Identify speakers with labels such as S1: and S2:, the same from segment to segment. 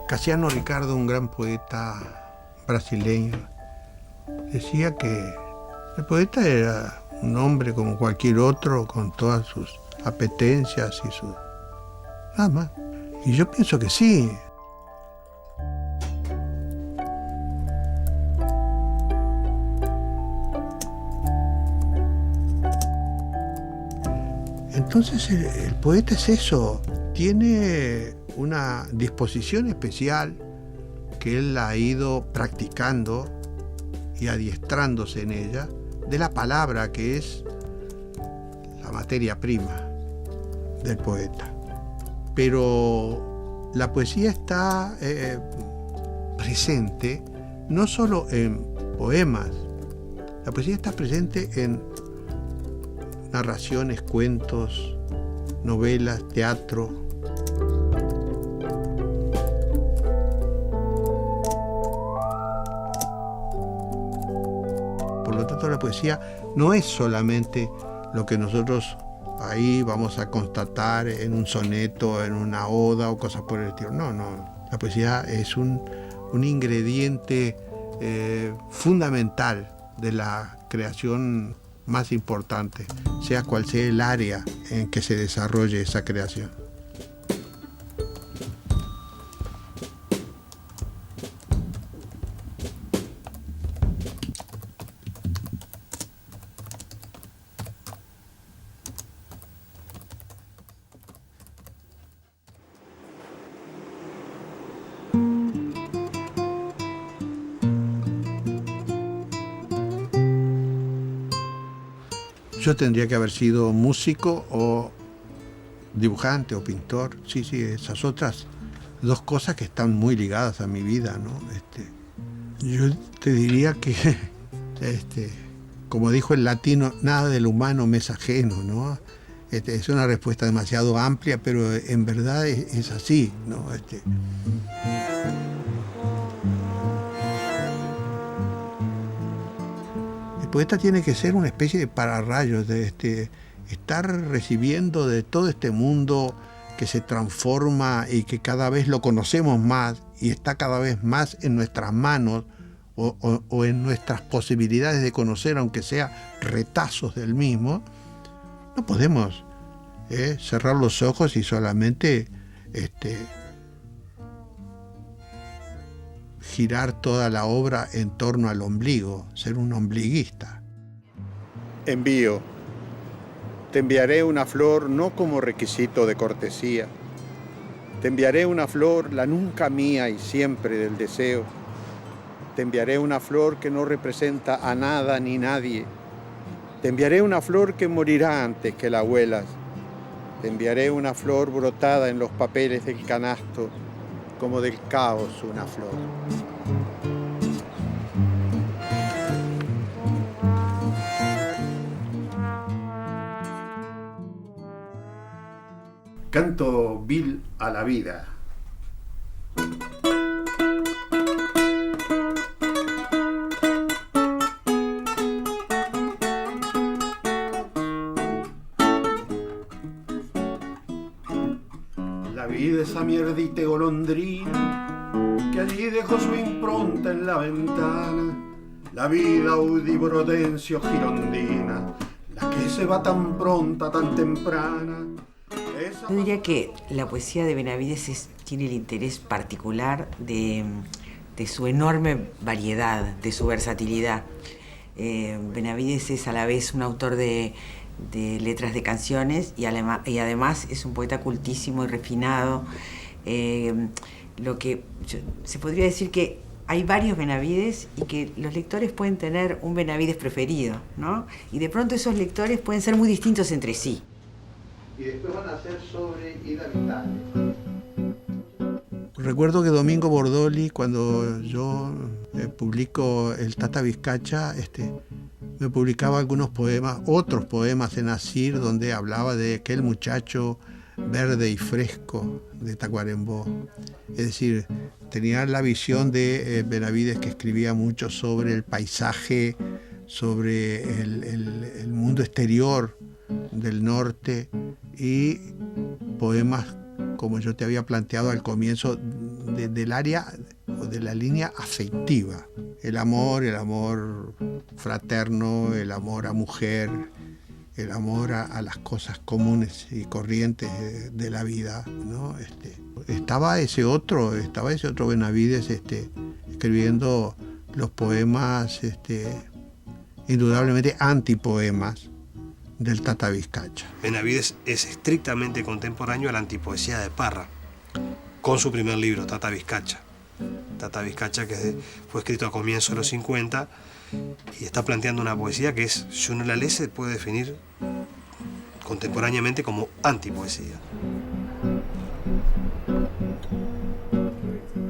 S1: Cassiano Ricardo, un gran poeta brasileño, decía que el poeta era un hombre como cualquier otro, con todas sus apetencias y sus... nada más. Y yo pienso que sí. Entonces el poeta es eso, tiene una disposición especial que él ha ido practicando y adiestrándose en ella, de la palabra, que es la materia prima del poeta. Pero la poesía está presente no solo en poemas, la poesía está presente en narraciones, cuentos, novelas, teatro. Por lo tanto, la poesía no es solamente lo que nosotros ahí vamos a constatar en un soneto, en una oda o cosas por el estilo. No. La poesía es un ingrediente fundamental de la creación más importante, sea cual sea el área en que se desarrolle esa creación. Yo tendría que haber sido músico o dibujante o pintor. Sí, esas otras dos cosas que están muy ligadas a mi vida, ¿no? Yo te diría que, como dijo el latino, nada del humano me es ajeno, ¿no? Es una respuesta demasiado amplia, pero en verdad es así, ¿no? El poeta tiene que ser una especie de pararrayos, de estar recibiendo de todo este mundo que se transforma y que cada vez lo conocemos más y está cada vez más en nuestras manos o en nuestras posibilidades de conocer, aunque sea retazos del mismo. No podemos cerrar los ojos y solamente girar toda la obra en torno al ombligo, ser un ombliguista.
S2: Envío. Te enviaré una flor no como requisito de cortesía. Te enviaré una flor, la nunca mía y siempre del deseo. Te enviaré una flor que no representa a nada ni nadie. Te enviaré una flor que morirá antes que la huelas. Te enviaré una flor brotada en los papeles del canasto, como del caos una flor. canto vil a la vida. La vida, esa mierdita golondrina que allí dejó su impronta en la ventana. La vida, Audibrodencio girondina, la que se va tan pronta, tan temprana.
S3: Yo diría que la poesía de Benavides tiene el interés particular de su enorme variedad, de su versatilidad. Benavides es a la vez un autor de letras de canciones y además es un poeta cultísimo y refinado. Se podría decir que hay varios Benavides y que los lectores pueden tener un Benavides preferido, ¿no? Y de pronto esos lectores pueden ser muy distintos entre sí.
S1: Y después van a ser sobre Ida Vitale. Recuerdo que Domingo Bordoli, cuando yo publico el Tata Vizcacha, me publicaba algunos poemas, otros poemas en Asir, donde hablaba de aquel muchacho verde y fresco de Tacuarembó. Es decir, tenía la visión de Benavides, que escribía mucho sobre el paisaje, sobre el mundo exterior del norte, y poemas, como yo te había planteado al comienzo, del área o de la línea afectiva. El amor fraterno, el amor a mujer, el amor a las cosas comunes y corrientes de la vida, ¿no? Estaba ese otro Benavides escribiendo los poemas, indudablemente antipoemas del Tata Vizcacha.
S4: Benavides es estrictamente contemporáneo a la antipoesía de Parra, con su primer libro, Tata Vizcacha. Tata Vizcacha, que fue escrito a comienzos de los 50 y está planteando una poesía que si uno la lee, se puede definir contemporáneamente como antipoesía.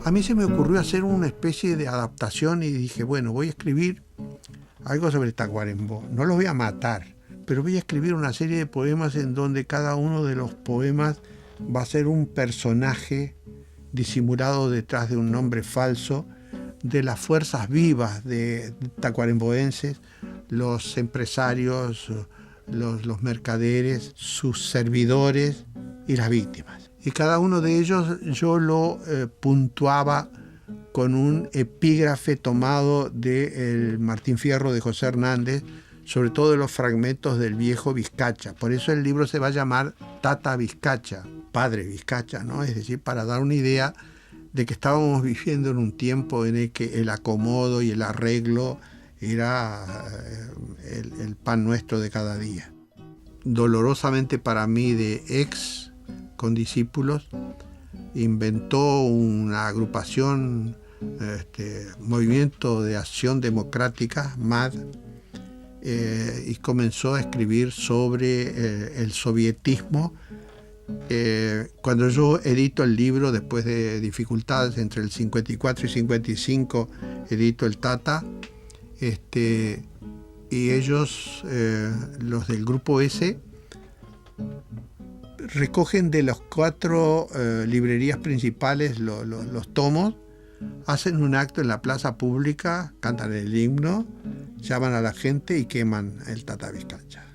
S1: A mí se me ocurrió hacer una especie de adaptación y dije, bueno, voy a escribir algo sobre Tacuarembó. No los voy a matar, pero voy a escribir una serie de poemas en donde cada uno de los poemas va a ser un personaje disimulado detrás de un nombre falso, de las fuerzas vivas de tacuaremboenses, los empresarios, los mercaderes, sus servidores y las víctimas. Y cada uno de ellos yo lo puntuaba con un epígrafe tomado del Martín Fierro de José Hernández, sobre todo de los fragmentos del viejo Vizcacha. Por eso el libro se va a llamar Tata Vizcacha, Padre Vizcacha, ¿no? Es decir, para dar una idea de que estábamos viviendo en un tiempo en el que el acomodo y el arreglo era el pan nuestro de cada día. Dolorosamente para mí, de ex condiscípulos, inventó una agrupación, Movimiento de Acción Democrática, MAD, y comenzó a escribir sobre el sovietismo. Cuando yo edito el libro, después de dificultades entre el 54 y 55, edito el Tata, y ellos, los del grupo S, recogen de las 4 librerías principales los tomos, hacen un acto en la plaza pública, cantan el himno, llaman a la gente y queman el Tata Vizcacha.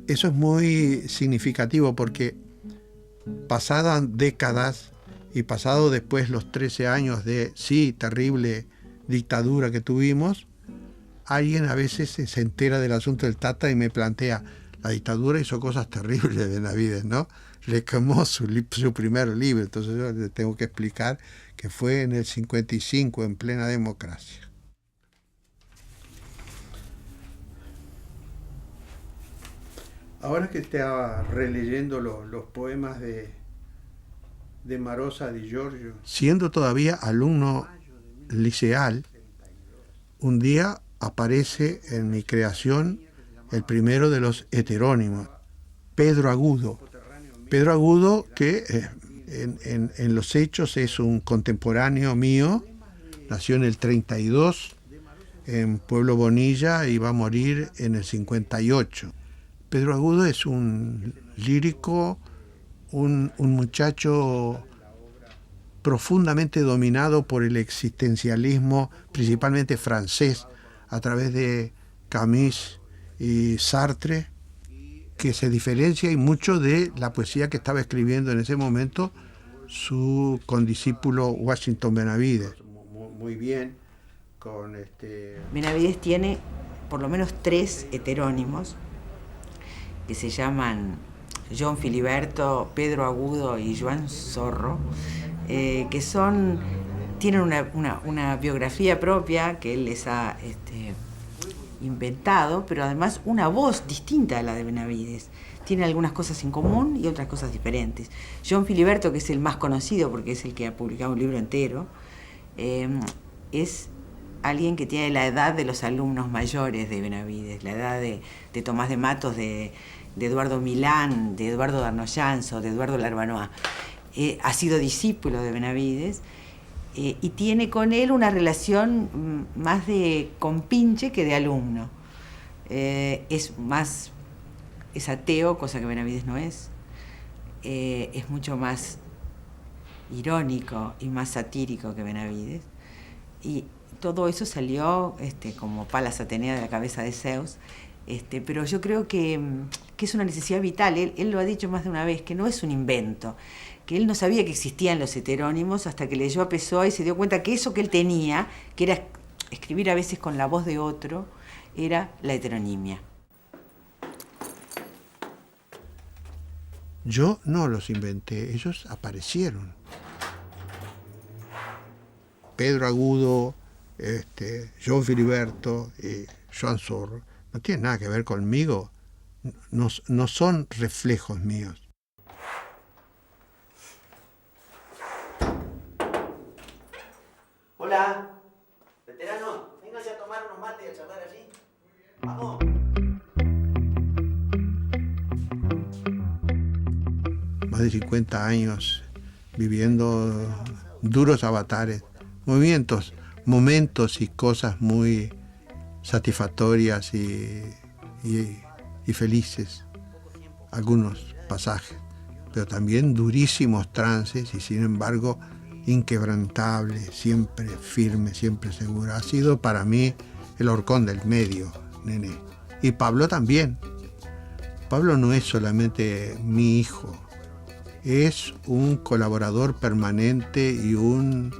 S1: Eso es muy significativo porque pasadas décadas y pasado después los 13 años de, sí, terrible dictadura que tuvimos, alguien a veces se entera del asunto del Tata y me plantea, la dictadura hizo cosas terribles de Benavides, ¿no? Le quemó su primer libro, entonces yo le tengo que explicar que fue en el 55, en plena democracia. Ahora que estaba releyendo los poemas de Marosa di Giorgio, siendo todavía alumno liceal, un día aparece en mi creación el primero de los heterónimos, Pedro Agudo. Pedro Agudo, que en los hechos es un contemporáneo mío, nació en el 32 en Pueblo Bonilla y va a morir en el 58. Pedro Agudo es un lírico un muchacho profundamente dominado por el existencialismo, principalmente francés, a través de Camus y Sartre, que se diferencia y mucho de la poesía que estaba escribiendo en ese momento su condiscípulo Washington Benavides. Muy bien, con
S3: Benavides tiene por lo menos 3 heterónimos que se llaman John Filiberto, Pedro Agudo y Joan Zorro, que tienen una biografía propia que él les ha inventado, pero además una voz distinta a la de Benavides. Tiene algunas cosas en común y otras cosas diferentes. John Filiberto, que es el más conocido porque es el que ha publicado un libro entero, es alguien que tiene la edad de los alumnos mayores de Benavides, la edad de Tomás de Matos, de Eduardo Milán, de Eduardo Darnoyanzo, de Eduardo Larbanois. Ha sido discípulo de Benavides y tiene con él una relación más de compinche que de alumno. Es ateo, cosa que Benavides no es. Es mucho más irónico y más satírico que Benavides. Y todo eso salió como Palas Atenea de la cabeza de Zeus. Pero yo creo que es una necesidad vital. Él lo ha dicho más de una vez, que no es un invento, que él no sabía que existían los heterónimos hasta que leyó a Pessoa y se dio cuenta que eso que él tenía, que era escribir a veces con la voz de otro, era la heteronimia.
S1: Yo no los inventé, ellos aparecieron. Pedro Agudo, John Filiberto y Joan Zorro no tienen nada que ver conmigo, no son reflejos míos.
S5: Hola, veterano, véngase a tomar unos mates y a charlar allí. Vamos.
S1: Más de 50 años viviendo duros avatares, momentos y cosas muy satisfactorias y felices, algunos pasajes, pero también durísimos trances y sin embargo inquebrantable, siempre firme, siempre segura. Ha sido para mí el horcón del medio, Nené. Y Pablo también. Pablo no es solamente mi hijo, es un colaborador permanente y un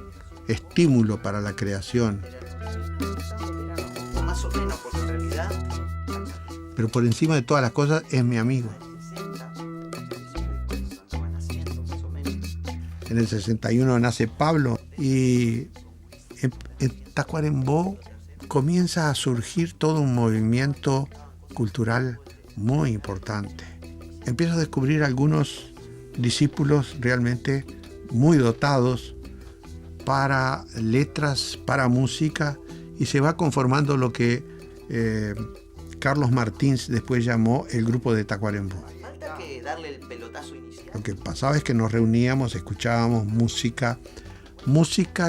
S1: estímulo para la creación.
S5: Más o menos, porque en realidad...
S1: Pero por encima de todas las cosas es mi amigo. En el 61 nace Pablo y en Tacuarembó comienza a surgir todo un movimiento cultural muy importante. Empiezo a descubrir algunos discípulos realmente muy dotados para letras, para música, y se va conformando lo que Carlos Martins después llamó el grupo de Tacuarembó.
S5: Falta que darle el pelotazo inicial.
S1: Lo que pasaba es que nos reuníamos, escuchábamos música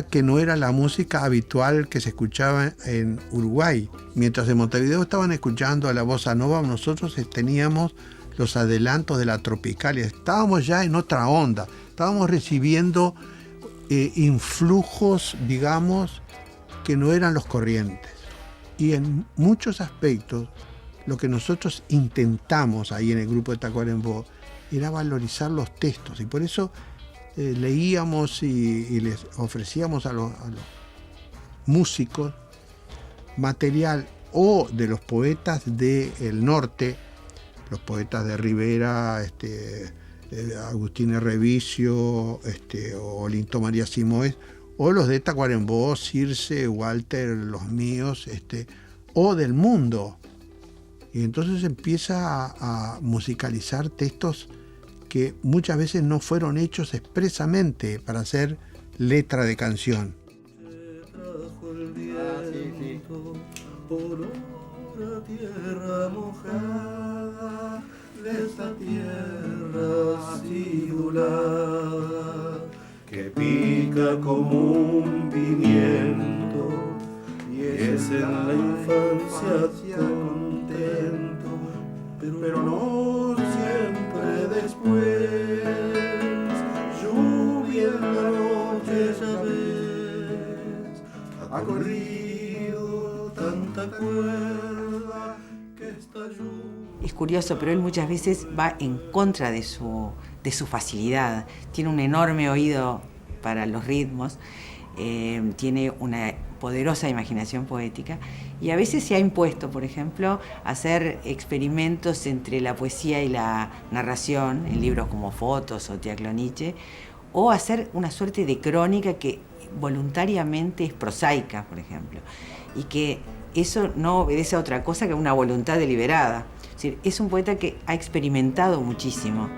S1: que no era la música habitual que se escuchaba en Uruguay. Mientras en Montevideo estaban escuchando a la bossa nova, nosotros teníamos los adelantos de la tropicalia. Estábamos ya en otra onda, estábamos recibiendo influjos, digamos, que no eran los corrientes. Y en muchos aspectos, lo que nosotros intentamos ahí en el grupo de Tacuarembó era valorizar los textos, y por eso leíamos y les ofrecíamos a los músicos material o de los poetas del norte, los poetas de Rivera, Agustín Revicio, o Linto María Simoes, o los de Tacuarembó, Circe, Walter, los míos, o del mundo. Y entonces empieza a musicalizar textos que muchas veces no fueron hechos expresamente para hacer letra de canción.
S6: Por una tierra mojada, de esa tierra acidulada, que pica como un pimiento, y es en la infancia contento, pero no siempre después. ha corrido tanta cuerda que estalló.
S3: Es curioso, pero él muchas veces va en contra de su facilidad. Tiene un enorme oído para los ritmos, tiene una poderosa imaginación poética y a veces se ha impuesto, por ejemplo, hacer experimentos entre la poesía y la narración en libros como Fotos o Teacloniche, o hacer una suerte de crónica que voluntariamente es prosaica, por ejemplo, y que eso no obedece a otra cosa que a una voluntad deliberada. Es decir, es un poeta que ha experimentado muchísimo.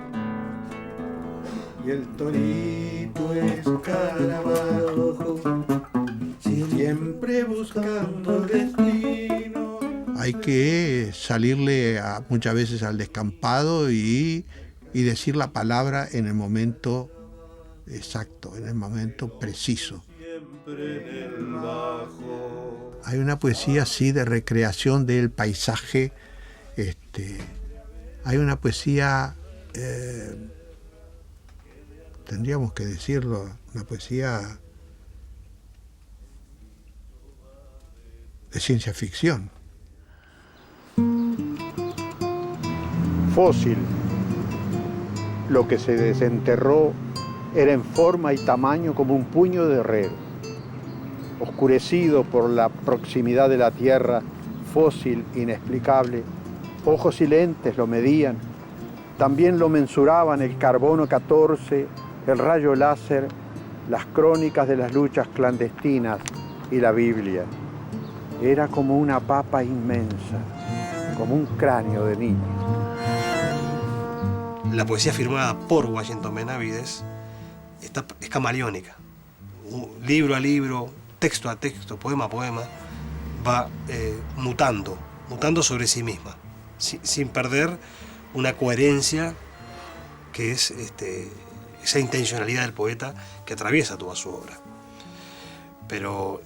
S2: Y el torito escarabajo, siempre buscando el destino.
S1: Hay que salirle muchas veces al descampado y decir la palabra en el momento exacto, en el momento preciso.
S6: Siempre en el bajo.
S1: Hay una poesía así de recreación del paisaje. Hay una poesía, tendríamos que decirlo, una poesía de ciencia ficción.
S2: Fósil. Lo que se desenterró era en forma y tamaño como un puño de herrero. Oscurecido por la proximidad de la tierra, fósil inexplicable, ojos silentes lo medían, también lo mensuraban el carbono 14, el rayo láser, las crónicas de las luchas clandestinas y la Biblia. Era como una papa inmensa, como un cráneo de niño.
S4: La poesía firmada por Washington Benavides es camaleónica. Libro a libro, texto a texto, poema a poema, va mutando sobre sí misma, sin perder una coherencia que es esa intencionalidad del poeta que atraviesa toda su obra. Pero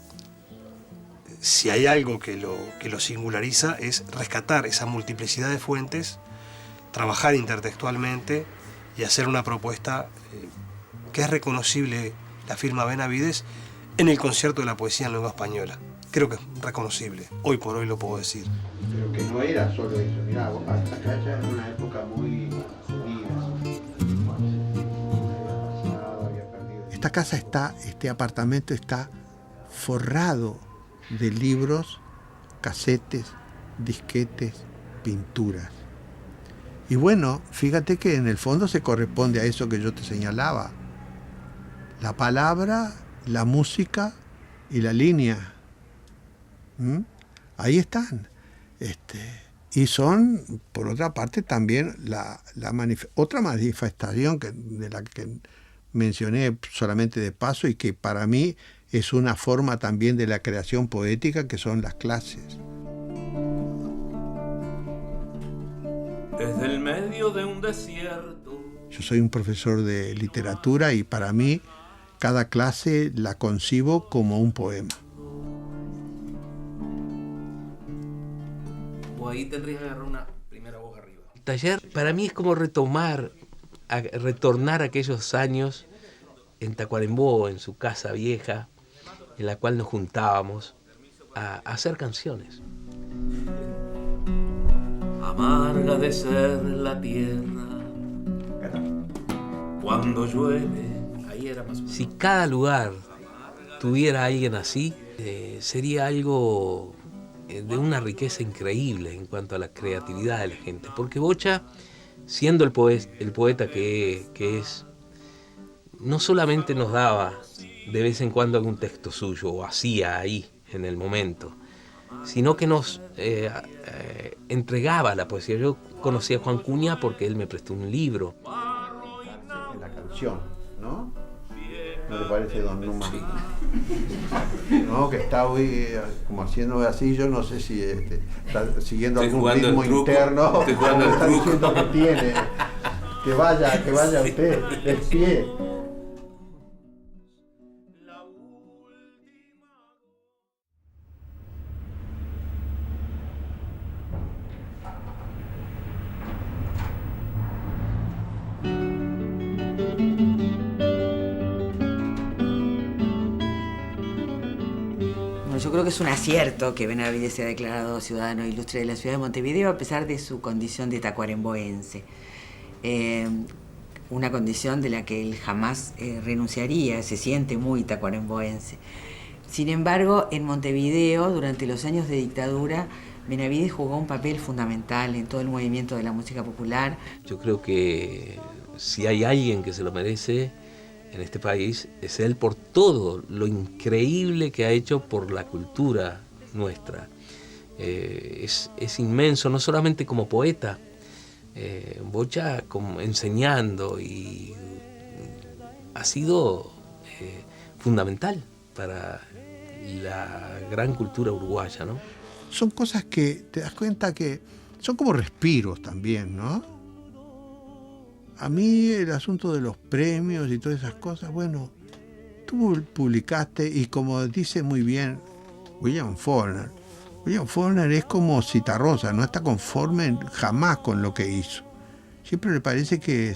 S4: si hay algo que lo singulariza es rescatar esa multiplicidad de fuentes, trabajar intertextualmente y hacer una propuesta que es reconocible, la firma Benavides, en el concierto de la poesía en lengua española. Creo que es reconocible, hoy por hoy lo puedo decir.
S2: Pero que no era solo eso, mirá, acá ya es una época muy
S1: Esta casa este apartamento está forrado de libros, casetes, disquetes, pinturas. Y bueno, fíjate que en el fondo se corresponde a eso que yo te señalaba. La palabra, la música y la línea. Ahí están. Y son, por otra parte, también otra manifestación de la que mencioné solamente de paso y que para mí es una forma también de la creación poética, que son las clases.
S6: Desde el medio de un desierto.
S1: Yo soy un profesor de literatura y para mí cada clase la concibo como un poema.
S7: O ahí tendrías que agarrar una primera voz arriba.
S8: El taller para mí es como retornar aquellos años en Tacuarembó, en su casa vieja, en la cual nos juntábamos a hacer canciones.
S6: Amarga de ser la tierra cuando llueve.
S7: Ahí era más o menos.
S8: Si cada lugar tuviera a alguien así, sería algo de una riqueza increíble en cuanto a la creatividad de la gente. Porque Bocha, siendo el poeta que es, no solamente nos daba de vez en cuando algún texto suyo, o hacía ahí en el momento, sino que nos entregaba la poesía. Yo conocí a Juan Cunha porque él me prestó un libro.
S2: en la canción, ¿no? ¿No te parece, don Numa?
S8: Sí.
S2: No, que está hoy como haciendo así, yo no sé si está siguiendo
S7: Estoy
S2: algún
S7: jugando
S2: ritmo
S7: el truco,
S2: interno.
S7: estoy jugando el
S2: Está
S7: truco.
S2: diciendo que tiene. Que vaya usted, del pie.
S3: Bueno, yo creo que es un acierto que Benavides sea declarado ciudadano ilustre de la ciudad de Montevideo a pesar de su condición de tacuarembóense. Una condición de la que él jamás renunciaría, se siente muy tacuarembóense. Sin embargo, en Montevideo, durante los años de dictadura, Benavides jugó un papel fundamental en todo el movimiento de la música popular.
S8: Yo creo que si hay alguien que se lo merece en este país, es él por todo lo increíble que ha hecho por la cultura nuestra. Es inmenso, no solamente como poeta, Bocha como enseñando, y ha sido fundamental para la gran cultura uruguaya, ¿no?
S1: Son cosas que te das cuenta que son como respiros también, ¿no? A mí el asunto de los premios y todas esas cosas, bueno, tú publicaste, y como dice muy bien William Faulkner es como Citarrosa, no está conforme jamás con lo que hizo. Siempre le parece que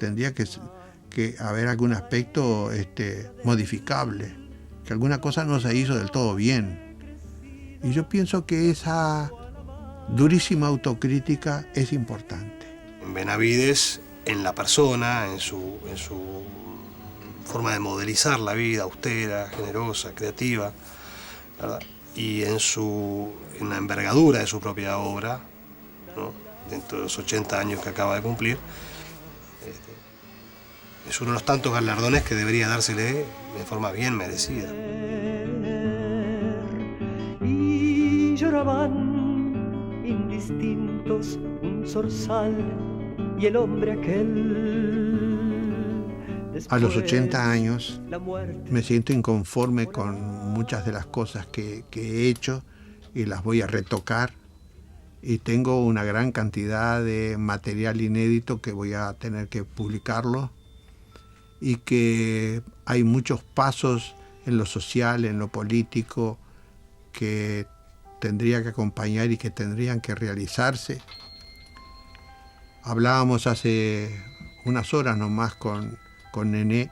S1: tendría que haber algún aspecto modificable, que alguna cosa no se hizo del todo bien. Y yo pienso que esa durísima autocrítica es importante.
S4: Benavides, en la persona, en su forma de modelizar la vida austera, generosa, creativa, ¿verdad? Y en la envergadura de su propia obra, ¿no? Dentro de los 80 años que acaba de cumplir, es uno de los tantos galardones que debería dársele de forma bien merecida.
S9: Y lloraban indistintos un zorzal y el hombre aquel.
S1: A los 80 años me siento inconforme con muchas de las cosas que he hecho, y las voy a retocar, y tengo una gran cantidad de material inédito que voy a tener que publicarlo, y que hay muchos pasos en lo social, en lo político, que tendría que acompañar y que tendrían que realizarse. Hablábamos hace unas horas nomás con Nené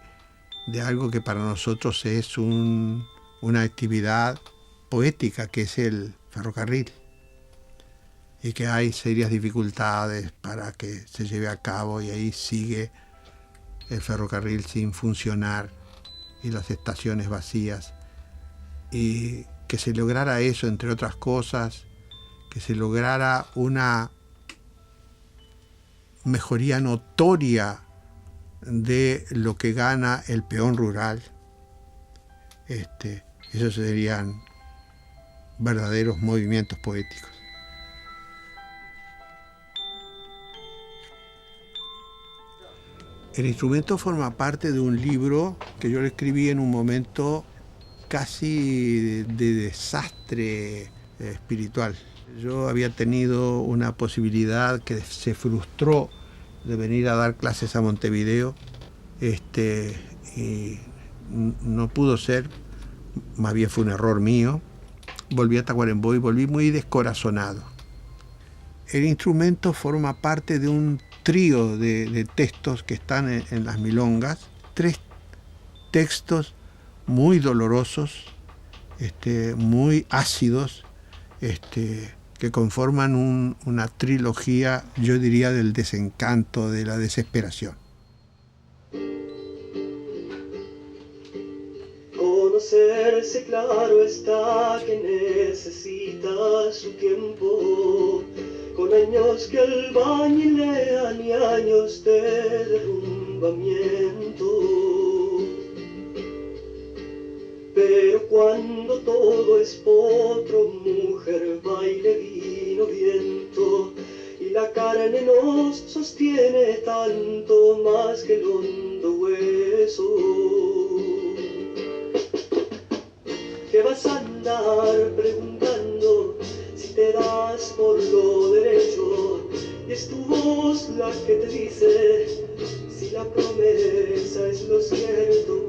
S1: de algo que para nosotros es una actividad poética, que es el ferrocarril, y que hay serias dificultades para que se lleve a cabo, y ahí sigue el ferrocarril sin funcionar y las estaciones vacías, y que se lograra eso, entre otras cosas, que se lograra una mejoría notoria de lo que gana el peón rural. Esos serían verdaderos movimientos poéticos. El instrumento forma parte de un libro que yo le escribí en un momento casi de desastre espiritual. Yo había tenido una posibilidad que se frustró de venir a dar clases a Montevideo, y no pudo ser, más bien fue un error mío. Volví a Tacuarembó y volví muy descorazonado. El instrumento forma parte de un trío de textos que están en las milongas, 3 textos muy dolorosos, muy ácidos, que conforman una trilogía, yo diría, del desencanto, de la desesperación.
S9: Conocerse, claro está, que necesita su tiempo, con años que albañilean y años de derrumbamiento. Pero cuando todo es potro, mujer, baile, vino, viento, y la carne nos sostiene tanto más que el hondo hueso, que vas a andar preguntando si te das por lo derecho, y es tu voz la que te dice si la promesa es lo cierto.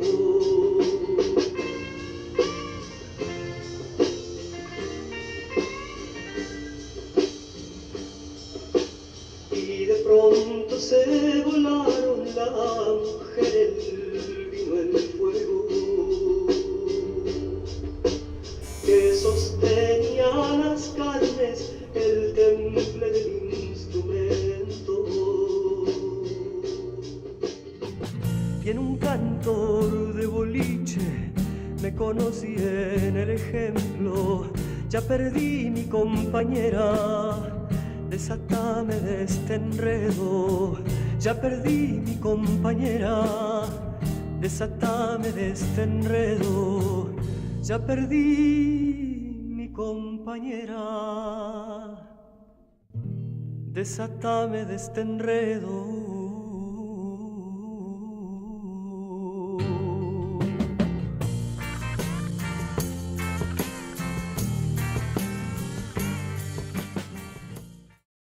S9: Pronto se volaron la mujer, el vino, el fuego, que perdí en el ejemplo, ya perdí mi compañera. Desatame de este enredo, ya perdí mi compañera. Desatame de este enredo, ya perdí mi compañera. Desatame de este enredo.